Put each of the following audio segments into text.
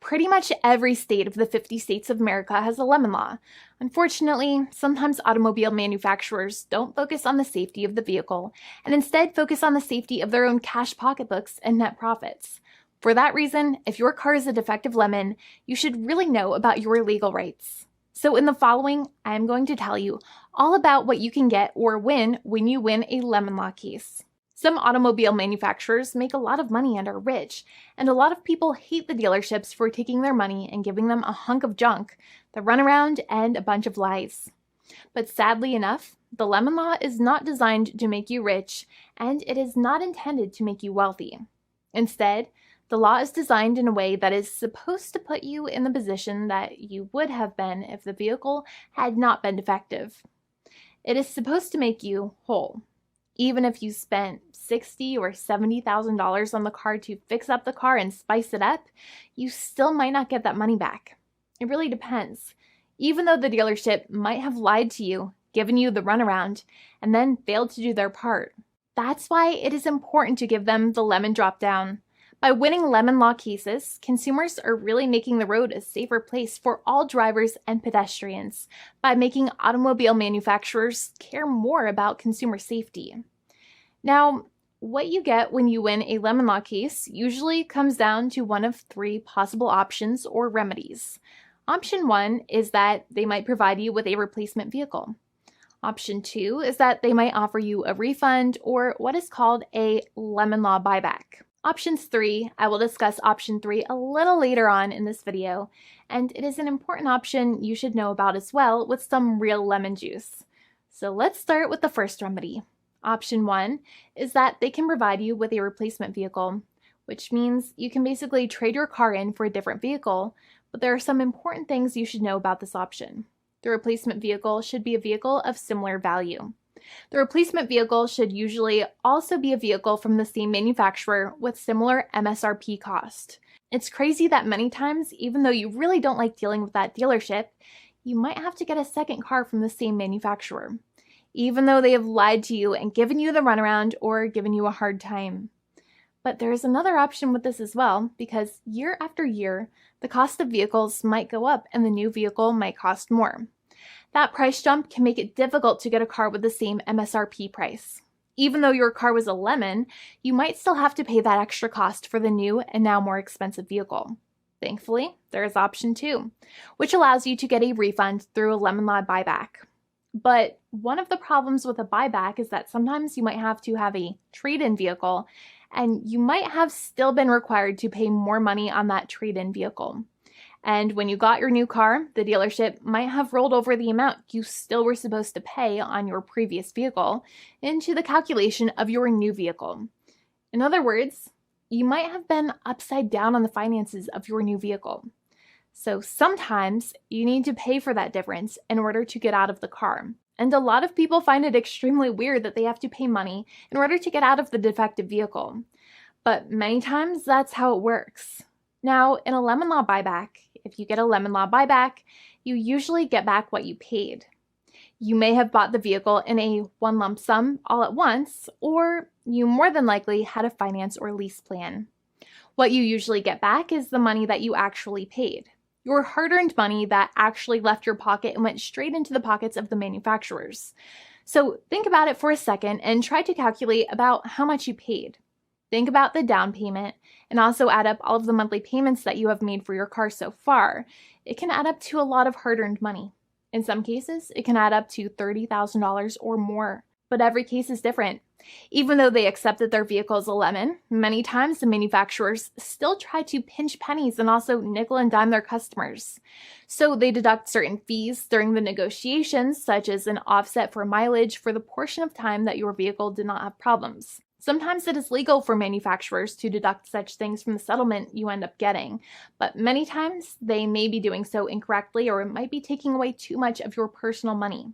Pretty much every state of the 50 states of America has a lemon law. Unfortunately, sometimes automobile manufacturers don't focus on the safety of the vehicle and instead focus on the safety of their own cash pocketbooks and net profits. For that reason, if your car is a defective lemon, you should really know about your legal rights. So in the following, I am going to tell you all about what you can get or win when you win a lemon law case. Some automobile manufacturers make a lot of money and are rich, and a lot of people hate the dealerships for taking their money and giving them a hunk of junk, the runaround, and a bunch of lies. But sadly enough, the lemon law is not designed to make you rich, and it is not intended to make you wealthy. Instead, the law is designed in a way that is supposed to put you in the position that you would have been if the vehicle had not been defective. It is supposed to make you whole. Even if you spent $60,000 or $70,000 on the car to fix up the car and spice it up, you still might not get that money back. It really depends. Even though the dealership might have lied to you, given you the runaround, and then failed to do their part. That's why it is important to give them the lemon drop down. By winning lemon law cases, consumers are really making the road a safer place for all drivers and pedestrians by making automobile manufacturers care more about consumer safety. Now, what you get when you win a lemon law case usually comes down to one of three possible options or remedies. Option 1 is that they might provide you with a replacement vehicle. Option 2 is that they might offer you a refund or what is called a lemon law buyback. Options 3, I will discuss option 3 a little later on in this video, and it is an important option you should know about as well with some real lemon juice. So let's start with the first remedy. Option 1 is that they can provide you with a replacement vehicle, which means you can basically trade your car in for a different vehicle, but there are some important things you should know about this option. The replacement vehicle should be a vehicle of similar value. The replacement vehicle should usually also be a vehicle from the same manufacturer with similar MSRP cost. It's crazy that many times, even though you really don't like dealing with that dealership, you might have to get a second car from the same manufacturer, even though they have lied to you and given you the runaround or given you a hard time. But there is another option with this as well, because year after year, the cost of vehicles might go up and the new vehicle might cost more. That price jump can make it difficult to get a car with the same MSRP price. Even though your car was a lemon, you might still have to pay that extra cost for the new and now more expensive vehicle. Thankfully, there is option 2, which allows you to get a refund through a lemon law buyback. But one of the problems with a buyback is that sometimes you might have to have a trade-in vehicle, and you might have still been required to pay more money on that trade-in vehicle. And when you got your new car, the dealership might have rolled over the amount you still were supposed to pay on your previous vehicle into the calculation of your new vehicle. In other words, you might have been upside down on the finances of your new vehicle. So sometimes you need to pay for that difference in order to get out of the car. And a lot of people find it extremely weird that they have to pay money in order to get out of the defective vehicle. But many times that's how it works. Now, in a lemon law buyback, if you get a lemon law buyback, you usually get back what you paid. You may have bought the vehicle in a one lump sum all at once, or you more than likely had a finance or lease plan. What you usually get back is the money that you actually paid. Your hard-earned money that actually left your pocket and went straight into the pockets of the manufacturers. So think about it for a second and try to calculate about how much you paid. Think about the down payment and also add up all of the monthly payments that you have made for your car so far. It can add up to a lot of hard-earned money. In some cases, it can add up to $30,000 or more, but every case is different. Even though they accept that their vehicle is a lemon, many times the manufacturers still try to pinch pennies and also nickel and dime their customers. So they deduct certain fees during the negotiations, such as an offset for mileage for the portion of time that your vehicle did not have problems. Sometimes it is legal for manufacturers to deduct such things from the settlement you end up getting, but many times they may be doing so incorrectly or it might be taking away too much of your personal money.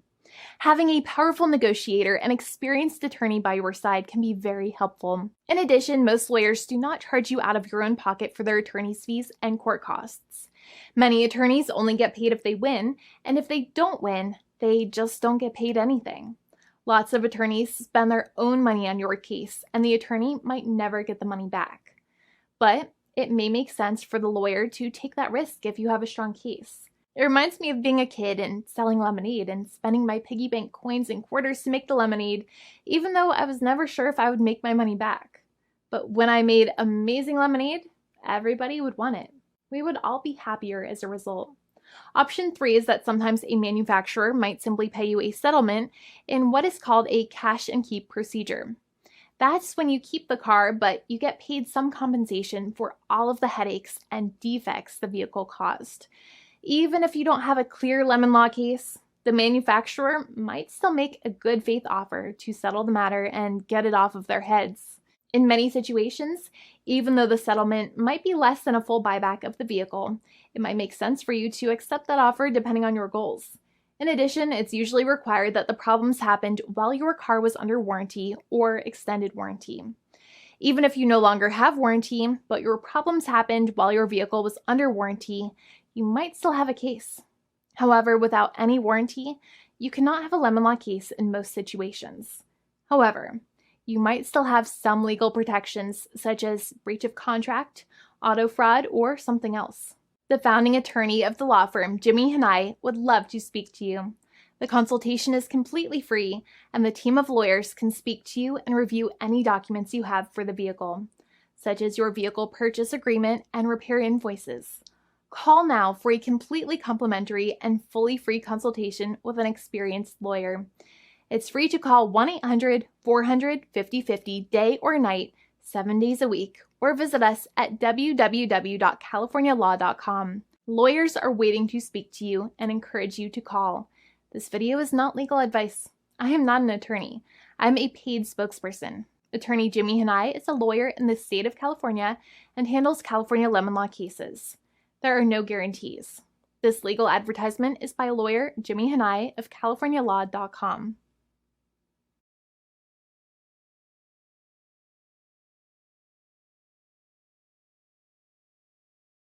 Having a powerful negotiator and experienced attorney by your side can be very helpful. In addition, most lawyers do not charge you out of your own pocket for their attorney's fees and court costs. Many attorneys only get paid if they win, and if they don't win, they just don't get paid anything. Lots of attorneys spend their own money on your case, and the attorney might never get the money back. But it may make sense for the lawyer to take that risk if you have a strong case. It reminds me of being a kid and selling lemonade and spending my piggy bank coins and quarters to make the lemonade, even though I was never sure if I would make my money back. But when I made amazing lemonade, everybody would want it. We would all be happier as a result. Option 3 is that sometimes a manufacturer might simply pay you a settlement in what is called a cash and keep procedure. That's when you keep the car, but you get paid some compensation for all of the headaches and defects the vehicle caused. Even if you don't have a clear lemon law case, the manufacturer might still make a good faith offer to settle the matter and get it off of their heads. In many situations, even though the settlement might be less than a full buyback of the vehicle, it might make sense for you to accept that offer depending on your goals. In addition, it's usually required that the problems happened while your car was under warranty or extended warranty. Even if you no longer have warranty, but your problems happened while your vehicle was under warranty, you might still have a case. However, without any warranty, you cannot have a lemon law case in most situations. However, you might still have some legal protections such as breach of contract, auto fraud, or something else. The founding attorney of the law firm, Jimmy and I, would love to speak to you. The consultation is completely free, and the team of lawyers can speak to you and review any documents you have for the vehicle, such as your vehicle purchase agreement and repair invoices. Call now for a completely complimentary and fully free consultation with an experienced lawyer. It's free to call 1-800-400-5050 day or night, 7 days a week, or visit us at www.californialaw.com. Lawyers are waiting to speak to you and encourage you to call. This video is not legal advice. I am not an attorney. I'm a paid spokesperson. Attorney Jimmy Hanai is a lawyer in the state of California and handles California lemon law cases. There are no guarantees. This legal advertisement is by lawyer Jimmy Hanai of CaliforniaLaw.com.